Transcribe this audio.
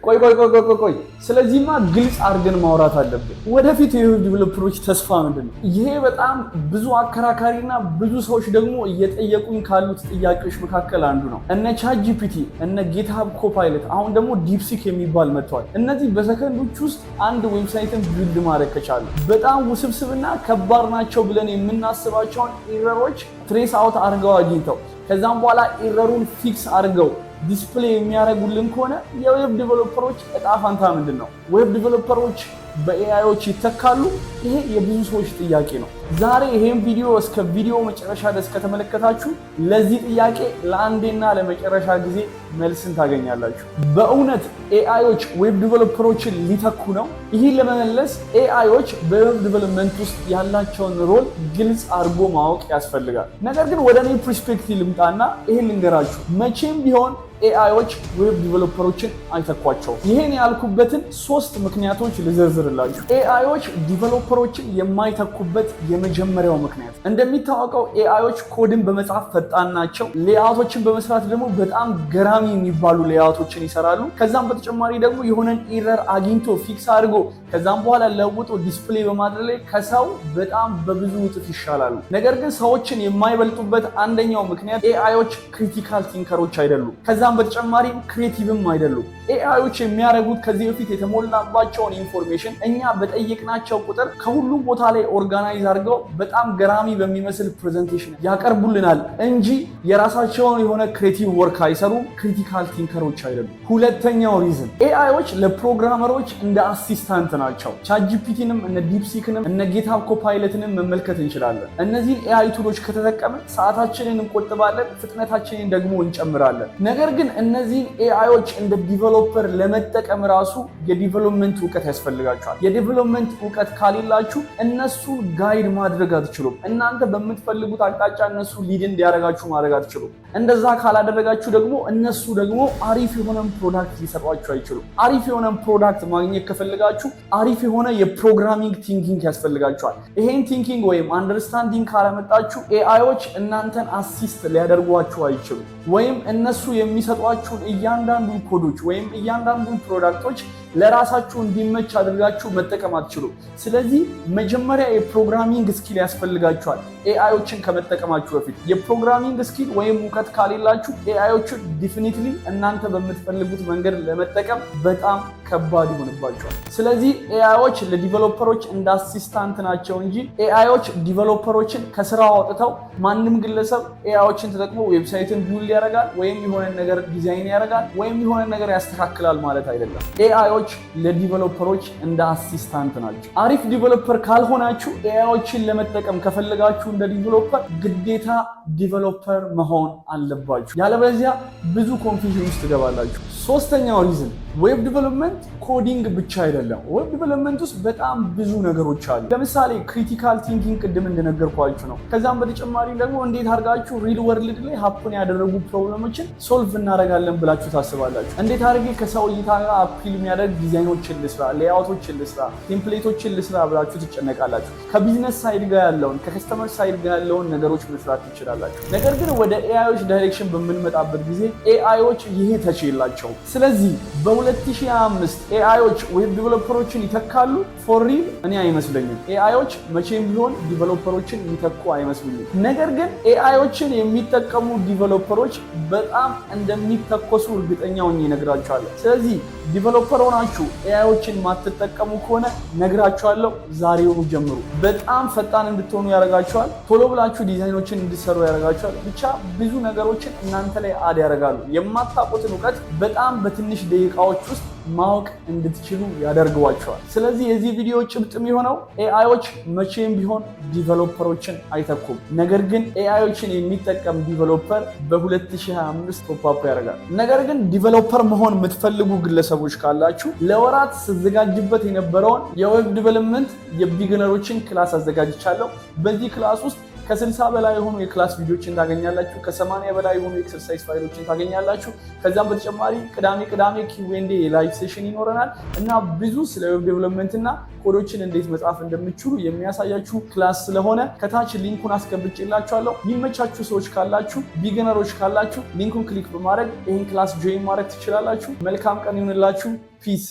ቆይ ስለዚህማ ግልጽ አድርገን ማውራት አለብን። ወደፊት የዌብ ዲቨሎፐሮች ተስፋ ምንድን ነው? ይሄ በጣም ብዙ አከራካሪና ብዙ ሰዎች ደግሞ እየጠየቁኝ ካሉት ጥያቄዎች መካከል አንዱ ነው። እነ ቻትጂፒቲ እነ ጊትሃብ ኮፓይለት አሁን ደግሞ ዲፕሲክ የሚባል መጥቷል። እነዚህ በሰከንዶች ውስጥ አንድ ዌብሳይትን ቢልድ ማድረግ ከቻሉ በጣም ውስብስብና ከባድ ናቸው ብለን የምናስባቸውን ኤረሮች ትሬስ አውት አድርገው አግኝተው ከዛም በኋላ ኤረሩን ፊክስ አድርገው ዲስፕሌይ የሚያደርጉልን ከሆነ የዌብ ዲቨሎፐሮች እጣ ፋንታ ምንድን ነው? ዌብ ዲቨሎፐሮች በኤአይዎች ይተካሉ? ይሄ የብዙ ሰዎች ጥያቄ ነው። ዛሬ ይሄን ቪዲዮ እስከ ቪዲዮ መጨረሻ ድረስ ከተመለከታችሁ ለዚህ ጥያቄ ለአንዴና ለመጨረሻ ጊዜ መልስን ታገኛላችሁ። በእውነት ኤአይዎች ዌብ ዲቨሎፐሮችን ሊተኩ ነው? ይህን ለመመለስ ኤአይዎች በዌብ ዲቨሎፕመንት ውስጥ ያላቸውን ሮል ግልጽ አድርጎ ማወቅ ያስፈልጋል። ነገር ግን ወደ እኔ ፐርስፔክቲቭ ልምጣና ይሄን ልንገራችሁ። መቼም ቢሆን ኤአይዎች ዌብ ዲቨሎፐሮችን አይተኳቸውም። ይሄን ያልኩበትን 3 ምክንያቶች ልዘርዝርላችሁ። ኤአይዎች ዲቨሎፐሮችን የማይተኩበት የመጀመሪያው ምክንያት እንደሚታወቀው ኤአይዎች ኮድን በመጻፍ ፈጣን ናቸው። ሌአውቶችን በመስራት ደግሞ በጣም ገራሚ የሚባሉ ሌአውቶችን ይሰራሉ። ከዛም በተጨማሪ ደግሞ የሆነን ኤረር አግኝቶ ፊክስ አድርጎ ከዛም በኋላ ለውጦ ዲስፕሌይ በማድረግ ላይ ከሰው በጣም በብዙ እጥፍ ይሻላሉ። ነገር ግን ሰዎችን የማይበልጡበት አንደኛው ምክንያት ኤአይዎች ክሪቲካል ቲንከሮች አይደሉም። ከዛም በተጨማሪ ክሬቲቭም አይደሉም። ኤአይዎች የሚያደርጉት ከዚህ በፊት የተሞላባቸውን ኢንፎርሜሽን እኛ በጠየቅናቸው ቁጥር ከሁሉም ቦታ ላይ ኦርጋናይዝ አድርገው በጣም ገራሚ በሚመስል ፕሬዘንቴሽን ያቀርቡልናል እንጂ የራሳቸውን የሆነ ክሬቲቭ ወርክ አይሰሩም። ክሪቲካል ቲንከሮች አይደሉም። ሁለተኛው ሪዝን ኤአይዎች ለፕሮግራመሮች እንደ አሲስታንት ናቸው። ቻትጂፒቲንም እነ ዲፕሲክንም እነ ጊትሃብ ኮፓይለትንም መመልከት እንችላለን። እነዚህን ኤአይ ቱሎች ከተጠቀምን ሰዓታችንን እንቆጥባለን፣ ፍጥነታችንን ደግሞ እንጨምራለን። ነገር ግን እነዚህን ኤአይዎች እንደ ዲቨሎፐር ለመጠቀም ራሱ የዲቨሎፕመንት እውቀት ያስፈልጋቸዋል። የዲቨሎፕመንት እውቀት ካሌላችሁ እነሱ ጋይድ ማድረግ አትችሉም። እናንተ በምትፈልጉት አቅጣጫ እነሱ ሊድ እንዲያደርጋችሁ ማድረግ አትችሉም። እንደዛ ካላደረጋችሁ ደግሞ እነሱ ደግሞ አሪፍ የሆነን ፕሮዳክት ሊሰጧችሁ አይችሉም። አሪፍ የሆነን ፕሮዳክት ማግኘት ከፈልጋችሁ አሪፍ የሆነ የፕሮግራሚንግ ቲንኪንግ ያስፈልጋችኋል። ይሄን ቲንኪንግ ወይም አንደርስታንዲንግ ካላመጣችሁ ኤአይዎች እናንተን አሲስት ሊያደርጓችሁ አይችሉም። ወይም እነሱ የሚሰጧችሁን እያንዳንዱን ኮዶች ወይም እያንዳንዱን ፕሮዳክቶች ለራሳችሁ እንዲመች አድርጋችሁ መጠቀም አትችሉም። ስለዚህ መጀመሪያ የፕሮግራሚንግ ስኪል ያስፈልጋችኋል። ኤአይዎችን ከመጠቀማችሁ በፊት የፕሮግራሚንግ ስኪል ወይም እውቀት ካሌላችሁ ኤአይዎችን ዲፊኒትሊ እናንተ በምትፈልጉት መንገድ ለመጠቀም በጣም ከባድ ይሆንባቸዋል። ስለዚህ ኤአይዎች ለዲቨሎፐሮች እንደ አሲስታንት ናቸው እንጂ ኤአይዎች ዲቨሎፐሮችን ከስራ አውጥተው ማንም ግለሰብ ኤአይዎችን ተጠቅሞ ዌብሳይትን ቢውልድ ያደርጋል ወይም የሆነ ነገር ዲዛይን ያደርጋል ወይም የሆነ ነገር ያስተካክላል ማለት አይደለም። ኤአይዎች ለዲቨሎፐሮች እንደ አሲስታንት ናቸው። አሪፍ ዲቨሎፐር ካልሆናችሁ ኤአይዎችን ለመጠቀም ከፈለጋችሁ እንደ ዲቨሎፐር ግዴታ ዲቨሎፐር መሆን አለባችሁ። ያለበለዚያ ብዙ ኮንፊውዥን ውስጥ ትገባላችሁ። ሶስተኛው ሪዝን ዌብ ዲቨሎፕመንት ኮዲንግ ብቻ አይደለም። ዌብ ዲቨሎፕመንት ውስጥ በጣም ብዙ ነገሮች አሉ። ለምሳሌ ክሪቲካል ቲንኪንግ ቅድም እንደነገርኳችሁ ነው። ከዛም በተጨማሪ ደግሞ እንዴት አድርጋችሁ ሪል ወርልድ ላይ ሀፕን ያደረጉ ፕሮብለሞችን ሶልቭ እናደርጋለን ብላችሁ ታስባላችሁ። እንዴት አድርጌ ከሰው እይታ ጋር አፒል የሚያደርግ ዲዛይኖችን ልስራ፣ ሌአውቶችን ልስራ፣ ቴምፕሌቶችን ልስራ ብላችሁ ትጨነቃላችሁ። ከቢዝነስ ሳይድ ጋር ያለውን ከከስተመር ሳይድ ጋር ያለውን ነገሮች መስራት ትችላላችሁ። ነገር ግን ወደ ኤአይዎች ዳይሬክሽን በምንመጣበት ጊዜ ኤአይዎች ይሄ ተች የላቸውም። ስለዚህ በ2025 ኤአይዎች ዌብ ዲቨሎፐሮችን ይተካሉ? ፎር ሪል እኔ አይመስለኝም። ኤአይዎች መቼም ቢሆን ዲቨሎፐሮችን የሚተኩ አይመስሉኝም። ነገር ግን ኤአይዎችን የሚጠቀሙ ዲቨሎፐሮች በጣም እንደሚተኮሱ እርግጠኛ ሆኜ እነግራችኋለሁ። ስለዚህ ዲቨሎፐር ሆናችሁ ኤአይዎችን ማትጠቀሙ ከሆነ ነግራችኋለሁ፣ ዛሬውኑ ጀምሩ። በጣም ፈጣን እንድትሆኑ ያደርጋችኋል። ቶሎ ብላችሁ ዲዛይኖችን እንድትሰሩ ያደርጋችኋል። ብቻ ብዙ ነገሮችን እናንተ ላይ አድ ያደርጋሉ። የማታውቁትን እውቀት በጣም በትንሽ ደቂቃዎች ውስጥ ማወቅ እንድትችሉ ያደርጓቸዋል። ስለዚህ የዚህ ቪዲዮ ጭብጥ የሚሆነው ኤአይዎች መቼም ቢሆን ዲቨሎፐሮችን አይተኩም። ነገር ግን ኤአይዎችን የሚጠቀም ዲቨሎፐር በ2025 ፖፕ ያደርጋል። ነገር ግን ዲቨሎፐር መሆን የምትፈልጉ ግለሰቦች ካላችሁ ለወራት ስዘጋጅበት የነበረውን የዌብ ዲቨሎፕመንት የቢግነሮችን ክላስ አዘጋጅቻለሁ። በዚህ ክላስ ውስጥ ከ60 በላይ የሆኑ የክላስ ቪዲዮዎችን ታገኛላችሁ። ከ80 በላይ የሆኑ ኤክሰርሳይዝ ፋይሎችን ታገኛላችሁ። ከዛም በተጨማሪ ቅዳሜ ኪውኤንዴ ላይቭ ሴሽን ይኖረናል እና ብዙ ስለ ዌብ ዴቨሎፕመንት እና ኮዶችን እንዴት መጻፍ እንደምትችሉ የሚያሳያችሁ ክላስ ስለሆነ ከታች ሊንኩን አስገብቼላችኋለሁ። የሚመቻችሁ ሰዎች ካላችሁ፣ ቢግነሮች ካላችሁ ሊንኩን ክሊክ በማድረግ ይህን ክላስ ጆይን ማድረግ ትችላላችሁ። መልካም ቀን ይሁንላችሁ። ፒስ